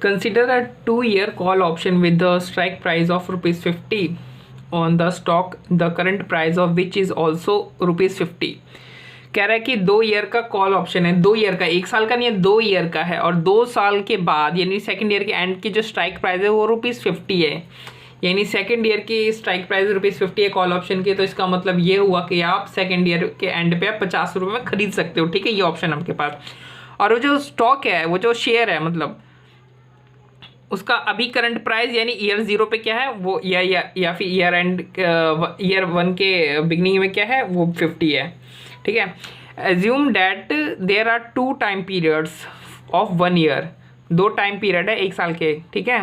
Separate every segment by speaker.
Speaker 1: Consider a 2-year call option with the strike price of rupees 50 on the stock, the current price of which is also rupees 50। कह रहा है कि 2 year का call option है, 2 year का, 1 साल का नहीं है, 2 ईयर का है, और 2 साल के बाद यानी सेकेंड ईयर के एंड की जो स्ट्राइक प्राइस है वो रुपीज़ 50 है। यानी सेकेंड ईयर की स्ट्राइक प्राइस रुपीज़ 50 है कॉल ऑप्शन की। तो इसका मतलब ये हुआ कि आप सेकेंड ईयर के एंड पे आप 50 रुपये में खरीद सकते हो। ठीक है, ये ऑप्शन आपके पास। और वो जो स्टॉक है, वो जो शेयर है, मतलब उसका अभी करंट प्राइस यानी ईयर 0 पे क्या है वो, या फिर ईयर एंड ईयर 1 के बिगनिंग में क्या है वो 50 है। ठीक है, assume that there are 2 time periods of 1 year, 2 time period है 1 साल के। ठीक है,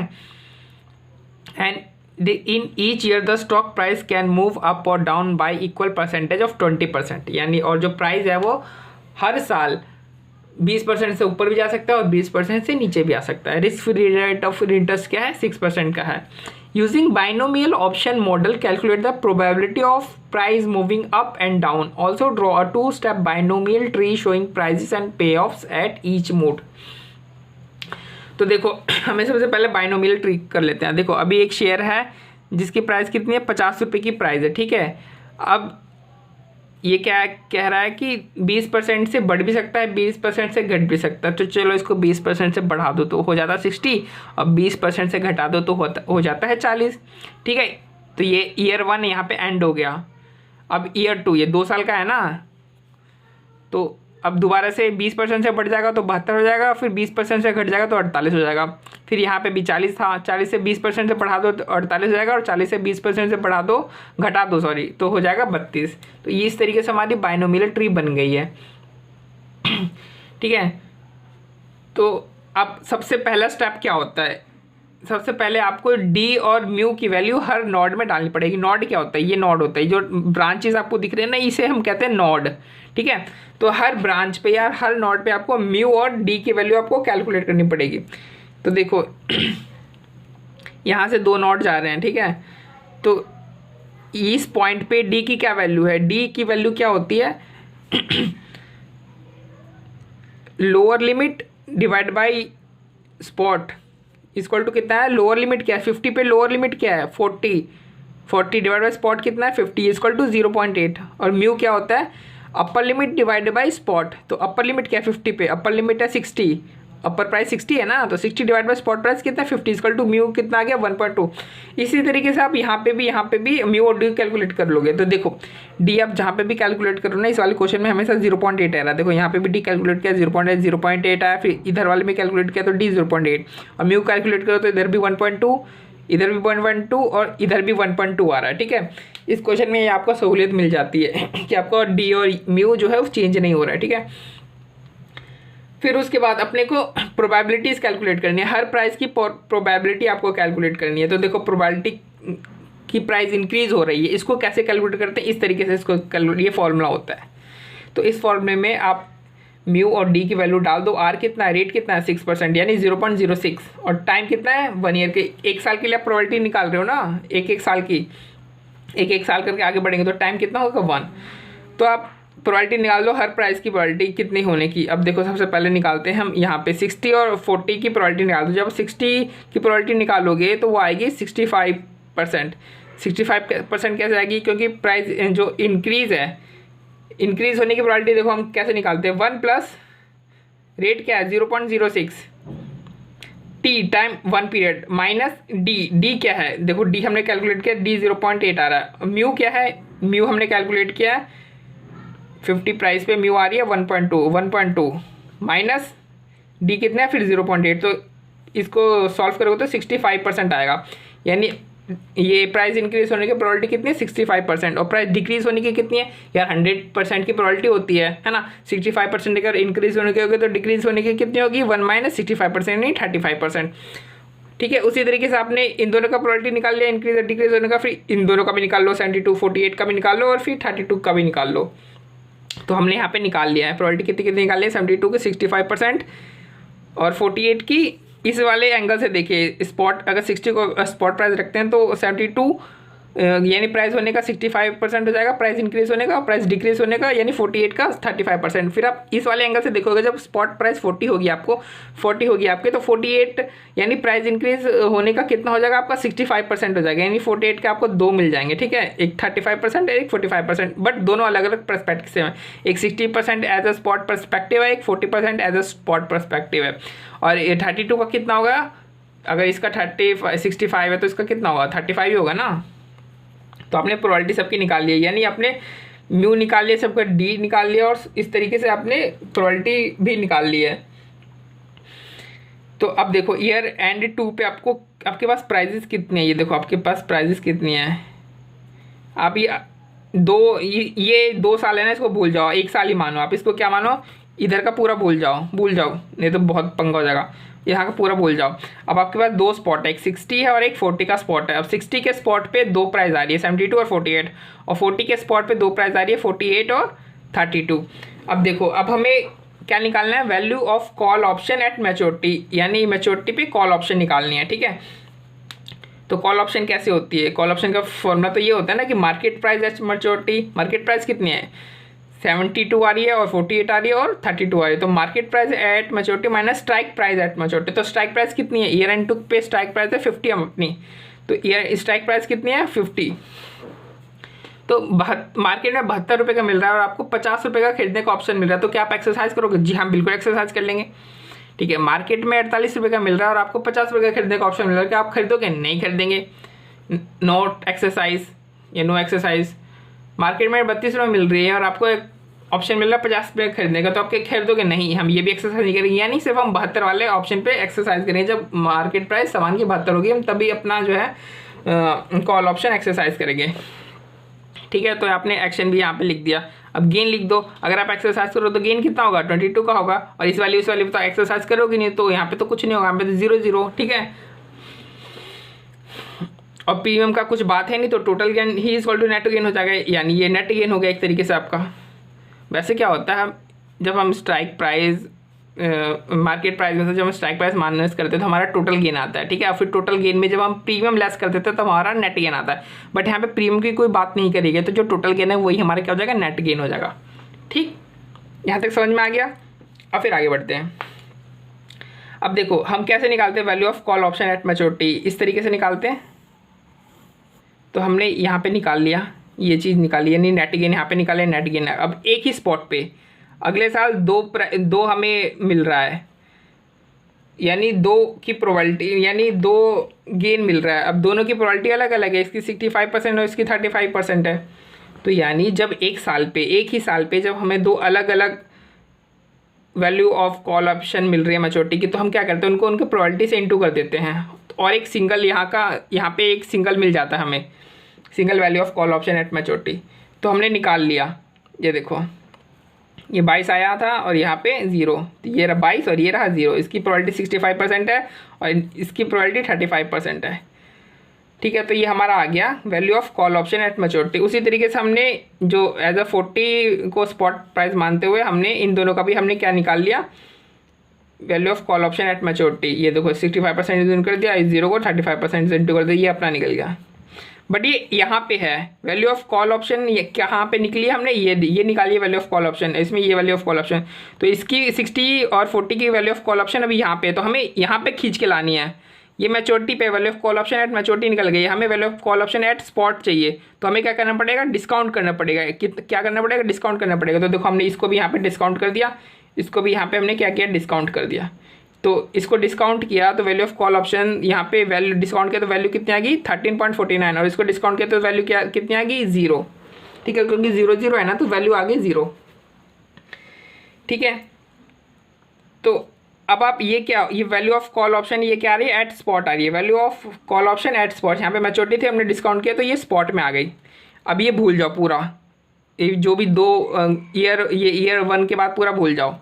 Speaker 1: and in each year the stock price can move up और down by equal percentage of 20%। यानी और जो प्राइस है वो हर साल 20% से ऊपर भी जा सकता है और 20% से नीचे भी आ सकता है। Risk free rate of interest क्या है, 6% का है। Using binomial option model calculate the probability of price moving up and down. Also draw a 2-स्टेप binomial tree showing prices and payoffs at each mode. तो देखो हमें सबसे पहले बाइनोमियल ट्री कर लेते हैं। देखो अभी एक शेयर है जिसकी प्राइस कितनी है, 50 रुपये की प्राइस है। ठीक है, अब ये क्या कह रहा है कि 20% से बढ़ भी सकता है, 20% से घट भी सकता है। तो चलो इसको 20% से बढ़ा दो तो हो जाता है 60, और 20% से घटा दो तो हो जाता है 40। ठीक है, तो ये ईयर 1 यहाँ पे एंड हो गया। अब ईयर 2, ये 2 साल का है ना, तो अब दोबारा से 20% से बढ़ जाएगा तो 72 हो जाएगा, फिर 20% से घट जाएगा तो 48 हो जाएगा। फिर यहाँ पे भी 40 था, 40 से 20% से बढ़ा दो तो 48 हो जाएगा, और 40 से 20% से बढ़ा दो, घटा दो सॉरी, तो हो जाएगा 32। तो ये इस तरीके से हमारी बाइनोमियल ट्री बन गई है। ठीक है, तो अब सबसे पहला स्टेप क्या होता है, सबसे पहले आपको डी और म्यू की वैल्यू हर नोड में डालनी पड़ेगी। नोड क्या होता है, ये नोड होता है, जो ब्रांचेस आपको दिख रहे हैं ना, इसे हम कहते हैं नोड। ठीक है, तो हर ब्रांच पे या हर नोड पे आपको म्यू और डी की वैल्यू आपको कैलकुलेट करनी पड़ेगी। तो देखो यहाँ से 2 नोड जा रहे हैं। ठीक है, तो इस पॉइंट पे डी की क्या वैल्यू है, डी की वैल्यू क्या होती है lower limit divide by spot equal to कितना है, लोअर लिमिट क्या है 50 पे, लोअर लिमिट क्या है 40 डिवाइड बाई स्पॉट कितना है 50 इक्वल टू 0.8। और म्यू क्या होता है upper limit divide by spot. तो अपर लिमिट क्या है 50 पे, अपर लिमिट है 60, अपर प्राइस 60 है ना, तो 60 डिवाइड बाई स्पॉट प्राइस कितना है 50 इक्वल टू म्यू कितना आ गया 1.2। इसी तरीके से आप यहाँ पे भी म्यू और डी कैलकुलेट कर लोगे। तो देखो डी आप जहाँ पे भी कैलकुलेट करो ना, इस वाले क्वेश्चन में हमेशा 0.8 आ रहा है। देखो यहाँ पे भी डी कैलकुलेट किया 0.8 आया, फिर इधर वाले में कैलकुलेट किया तो डी 0.8, और म्यू कैलकुलेट करो तो इधर भी 1.2, इधर भी 1.2 और इधर भी 1.2 आ रहा है। ठीक है, इस क्वेश्चन में आपको सहूलियत मिल जाती है कि आपको डी और म्यू जो है वो चेंज नहीं हो रहा है। ठीक है, फिर उसके बाद अपने को प्रोबेबिलिटीज़ कैलकुलेट करनी है, हर प्राइस की प्रोबेबिलिटी आपको कैलकुलेट करनी है। तो देखो प्रोबेबिलिटी की प्राइस इंक्रीज हो रही है, इसको कैसे कैलकुलेट करते हैं, इस तरीके से इसको कैलकुलेट, ये फॉर्मूला होता है। तो इस फॉर्मूले में आप म्यू और डी की वैल्यू डाल दो। आर कितना है, रेट कितना है 6% यानी 0.06, और टाइम कितना है 1 ईयर के, 1 साल के लिए आप प्रोबेबिलिटी निकाल रहे हो ना, एक साल की, एक साल करके आगे बढ़ेंगे तो टाइम कितना होगा 1। तो आप प्रोबेबिलिटी निकाल लो हर प्राइस की प्रोबेबिलिटी कितनी होने की। अब देखो सबसे पहले निकालते हैं हम यहाँ पे 60 और 40 की प्रोबेबिलिटी निकाल दो। जब 60 की प्रोबेबिलिटी निकालोगे तो वो आएगी 65%। 65% कैसे आएगी, क्योंकि प्राइस जो इंक्रीज़ है, इंक्रीज़ होने की प्रोबेबिलिटी देखो हम कैसे निकालते हैं, 1 प्लस रेट क्या है 0.06, T time 1 period minus D क्या है, देखो डी हमने कैलकुलेट किया, डी 0.8 आ रहा है। म्यू क्या है, म्यू हमने कैलकुलेट किया है 50 प्राइस पे म्यू आ रही है 1.2 माइनस डी कितना है फिर 0.8, तो इसको सॉल्व करोगे तो 65% आएगा। यानी ये प्राइस इंक्रीज होने की प्रोबेबिलिटी कितनी है 65%, और प्राइस डिक्रीज होने की कितनी है यार 100% की प्रोबेबिलिटी होती है ना। 65% अगर इंक्रीज होने की होगी तो डिक्रीज होने की कितनी होगी 1 माइनस 65% नहीं 35%। ठीक है, उसी तरीके से आपने इन दोनों का प्रोबेबिलिटी निकाल लिया इंक्रीज और डिक्रीज होने का, फिर इन दोनों का भी निकाल लो, 72 48 का भी निकाल लो और फिर 32 का भी निकाल लो। तो हमने यहाँ पे निकाल लिया है प्रोबेबिलिटी कितनी कितनी निकाल ली है 72 की 65% और 48 की। इस वाले एंगल से देखिए स्पॉट, अगर 60 को स्पॉट प्राइस रखते हैं तो 72 यानी प्राइस होने का 65% हो जाएगा, प्राइस इंक्रीज होने का, प्राइस डिक्रीज होने का यानी 48 का 35%। फिर आप इस वाले एंगल से देखोगे, जब स्पॉट प्राइस 40 होगी आपको 40 होगी आपके, तो 48 यानी प्राइस इंक्रीज होने का कितना हो जाएगा आपका 65% हो जाएगा, यानी 48 के आपको दो मिल जाएंगे। ठीक है, एक 35% एक 45%, बट दोनों अलग अलग परस्पेक्टिव से हैं। एक 60% एज अ स्पॉट परस्पेक्टिव है, एक 40% एज अ स्पॉट परस्पेक्टिव है। और ये 32 का कितना होगा, अगर इसका 65 है तो इसका कितना होगा 35 ही होगा ना। तो आपने प्रोबेबिलिटी सबकी निकाल ली है, यानी आपने म्यू निकाल लिया, सबका डी निकाल लिया, और इस तरीके से आपने प्रोबेबिलिटी भी निकाल ली है। तो अब देखो ईयर एंड 2 पे आपके पास प्राइजेस कितनी है, ये देखो आपके पास प्राइजेस कितनी है। आप ये 2 साल है ना, इसको भूल जाओ, 1 साल ही मानो आप इसको, क्या मानो, इधर का पूरा भूल जाओ नहीं तो बहुत पंगा हो जाएगा, यहाँ का पूरा भूल जाओ। अब आपके पास 2 स्पॉट है, एक 60 है और एक 40 का स्पॉट है। अब 60 के स्पॉट पे 2 प्राइस आ रही है, 72 और 48, और 40 के स्पॉट पे 2 प्राइस आ रही है, 48 और 32। अब देखो, अब हमें क्या निकालना है, value of call option at maturity, यानी मैच्योरिटी पे कॉल ऑप्शन निकालनी है। ठीक है, तो कॉल ऑप्शन कैसे होती है, कॉल ऑप्शन का फॉर्मूला तो ये होता है ना कि market price at maturity, market price कितनी है 72 आ रही है और 48 आ रही है और 32 आ रही है, तो market price at maturity minus strike price at maturity. तो स्ट्राइक प्राइस कितनी है, ईयर एंड 2 पे स्ट्राइक प्राइस है 50 हम अपनी, तो ईयर स्ट्राइक प्राइस कितनी है 50। तो मार्केट में 72 रुपये का मिल रहा है और आपको 50 रुपये का खरीदने का ऑप्शन मिल रहा है, तो क्या आप एक्सरसाइज करोगे, जी हाँ बिल्कुल एक्सरसाइज कर लेंगे। ठीक है, मार्केट में 48 रुपये का मिल रहा है और आपको 50 रुपये का खरीदने का ऑप्शन मिल रहा है, क्या आप खरीदोगे, नहीं खरीदेंगे, नोट एक्सरसाइज या नो एक्सरसाइज। मार्केट में 32 रुपये मिल रही है और आपको एक ऑप्शन मिल रहा है 50 रुपये खरीदने का, तो आप क्या खरीदोगे, नहीं, हम ये भी एक्सरसाइज नहीं करेंगे, यानी सिर्फ हम 72 वाले ऑप्शन पे एक्सरसाइज करेंगे। जब मार्केट प्राइस सामान की 72 होगी हम तभी अपना जो है कॉल ऑप्शन एक्सरसाइज करेंगे। ठीक है, तो आपने एक्शन भी यहाँ पे लिख दिया। अब गेन लिख दो, अगर आप एक्सरसाइज करो तो गेन कितना होगा 22 का होगा, और इस वाली पे तो एक्सरसाइज करोगे नहीं तो यहाँ पे तो कुछ नहीं होगा, यहाँ पे तो 0 0। ठीक है, और प्रीमियम का कुछ बात है नहीं, तो टोटल गेन ही इक्वल टू नेट गेन हो जाएगा, यानी ये नेट गेन हो गया एक तरीके से आपका। वैसे क्या होता है, जब हम स्ट्राइक प्राइस मार्केट प्राइस में से जब हम स्ट्राइक प्राइस माइनस करते हैं तो हमारा टोटल गेन आता है। ठीक है, और फिर टोटल गेन में जब हम प्रीमियम लेस कर देते हैं तो हमारा नेट गेन आता है, बट यहाँ पे प्रीमियम की कोई बात नहीं करेगी, तो जो टोटल गेन है वही हमारा क्या हो जाएगा, नेट गेन हो जाएगा। ठीक, यहाँ तक समझ में आ गया। अब फिर आगे बढ़ते हैं। अब देखो हम कैसे निकालते हैं value of call option at maturity, इस तरीके से निकालते हैं। तो हमने यहाँ पे निकाल लिया, ये चीज़ निकाली, यानी नेट गेन यहाँ पे निकाले, नेट गेन है। अब एक ही स्पॉट पे अगले साल दो हमें मिल रहा है, यानी 2 की प्रोबेबिलिटी, यानी 2 गेन मिल रहा है। अब दोनों की प्रोबेबिलिटी अलग अलग है, इसकी 65% और इसकी 35% है। तो यानी जब एक ही साल पे जब हमें 2 अलग अलग वैल्यू ऑफ कॉल ऑप्शन मिल रही है मैच्योरिटी की, तो हम क्या करते हैं, उनको उनके प्रोबेबिलिटी से इंटू कर देते हैं, और एक सिंगल यहाँ पे एक सिंगल मिल जाता है हमें, single value of call option at maturity. तो हमने निकाल लिया, ये देखो ये 22 आया था और यहाँ पे 0, तो ये रहा 22 और ये रहा 0, इसकी प्रोबेबिलिटी 65% है और इसकी प्रोबेबिलिटी 35% है। ठीक है, तो ये हमारा आ गया value of call option at maturity. उसी तरीके से हमने जो एज अ 40 को स्पॉट प्राइस मानते हुए हमने इन दोनों का भी हमने क्या निकाल लिया, value of call option at maturity. ये देखो 65% कर दिया, इस 0 को 35% इंटू कर दिया, ये अपना निकल गया। बट ये यहाँ पे है वैल्यू ऑफ कॉल ऑप्शन, ये कहाँ पे निकली हमने, ये निकाली है वैल्यू ऑफ कॉल ऑप्शन, इसमें ये वैल्यू ऑफ कॉल ऑप्शन, तो इसकी 60 और 40 की वैल्यू ऑफ कॉल ऑप्शन अभी यहाँ पे, तो हमें यहाँ पे खींच के लानी है। ये मैच्योरिटी पे value of call option at maturity निकल गई, हमें value of call option at spot चाहिए, तो हमें क्या करना पड़ेगा, डिस्काउंट करना पड़ेगा। क्या करना पड़ेगा, डिस्काउंट करना पड़ेगा। तो देखो हमने इसको भी यहाँ पे डिस्काउंट कर दिया, इसको भी यहाँ पे हमने क्या किया, डिस्काउंट कर दिया। तो इसको डिस्काउंट किया तो वैल्यू ऑफ कॉल ऑप्शन यहाँ पे वैल्यू डिस्काउंट किया तो वैल्यू कितनी आ गई 13.49, और इसको डिस्काउंट किया तो वैल्यू क्या कितनी आ गई 0। ठीक है, क्योंकि 0 0 है ना, तो वैल्यू आ गई 0। ठीक है, तो अब आप ये वैल्यू ऑफ कॉल ऑप्शन ये क्या आ रही है, एट स्पॉट आ रही है, value of call option at spot. यहाँ पे मैच्योरिटी थी, हमने डिस्काउंट किया तो ये स्पॉट में आ गई। अब ये भूल जाओ पूरा, ये जो भी 2 ईयर 1 के बाद पूरा भूल जाओ।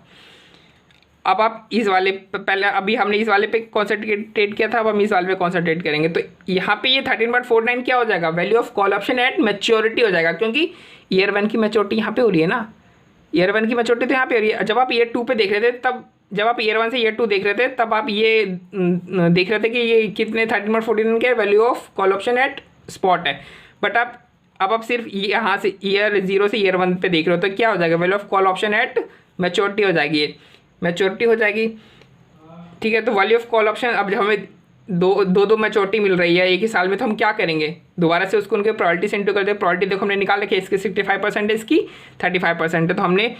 Speaker 1: अब आप इस वाले पहले अभी हमने इस वाले पे कॉन्सेंट्रेट किया था, अब हम इस वाले पे कॉन्सेंट्रेट करेंगे। तो यहाँ पे ये 13.49 क्या हो जाएगा, value of call option at maturity हो जाएगा, क्योंकि ईयर 1 की मैच्योरिटी यहाँ पे हो रही है ना, ईयर 1 की मैच्योरिटी तो यहाँ पे हो रही है। जब आप ईयर 2 पे देख रहे थे, तब जब आप ईयर 1 से ईयर 2 देख रहे थे, तब आप ये देख रहे थे कि ये कितने 13.49 के value of call option at spot है। बट अब सिर्फ यहाँ से ईयर 0 से ईयर 1 पे देख रहे हो, तो क्या हो जाएगा, value of call option at maturity हो जाएगी, ये मैच्योरिटी हो जाएगी। ठीक है, तो वैल्यू ऑफ कॉल ऑप्शन, अब जब हमें दो मैच्योरिटी मिल रही है एक ही साल में, तो हम क्या करेंगे, दोबारा से उसको उनके प्रायोरिटी से इंटू कर दे। प्रायोरिटी देखो हमने निकाल रखी है, इसकी 65% है, इसकी 35% है, तो हमने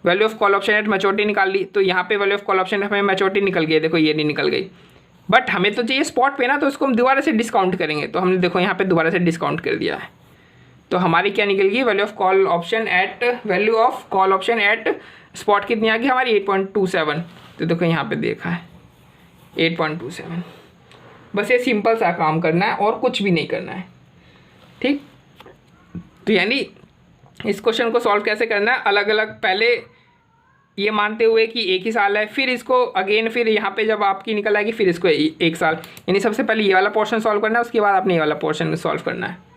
Speaker 1: value of call option at maturity निकाल ली। तो यहाँ पे वैल्यू ऑफ कॉल ऑप्शन हमें मैच्योरिटी निकल गई है, देखो ये नहीं निकल गई, बट हमें तो चाहिए स्पॉट पे ना, तो उसको हम दोबारा से डिस्काउंट करेंगे। तो हमने देखो यहाँ पे दोबारा से डिस्काउंट कर दिया है, तो हमारी क्या निकल गई, value of call option at spot कितनी आ गई हमारी 8.27। तो देखो यहाँ पे देखा है 8.27। बस ये सिंपल सा काम करना है और कुछ भी नहीं करना है। ठीक, तो यानी इस क्वेश्चन को सॉल्व कैसे करना है, अलग अलग पहले ये मानते हुए कि एक ही साल है, फिर इसको अगेन, फिर यहाँ पे जब आपकी निकल आएगी फिर इसको एक साल, यानी सबसे पहले ये वाला पोर्शन सॉल्व करना है, उसके बाद आपने ये वाला पोर्शन सॉल्व करना है।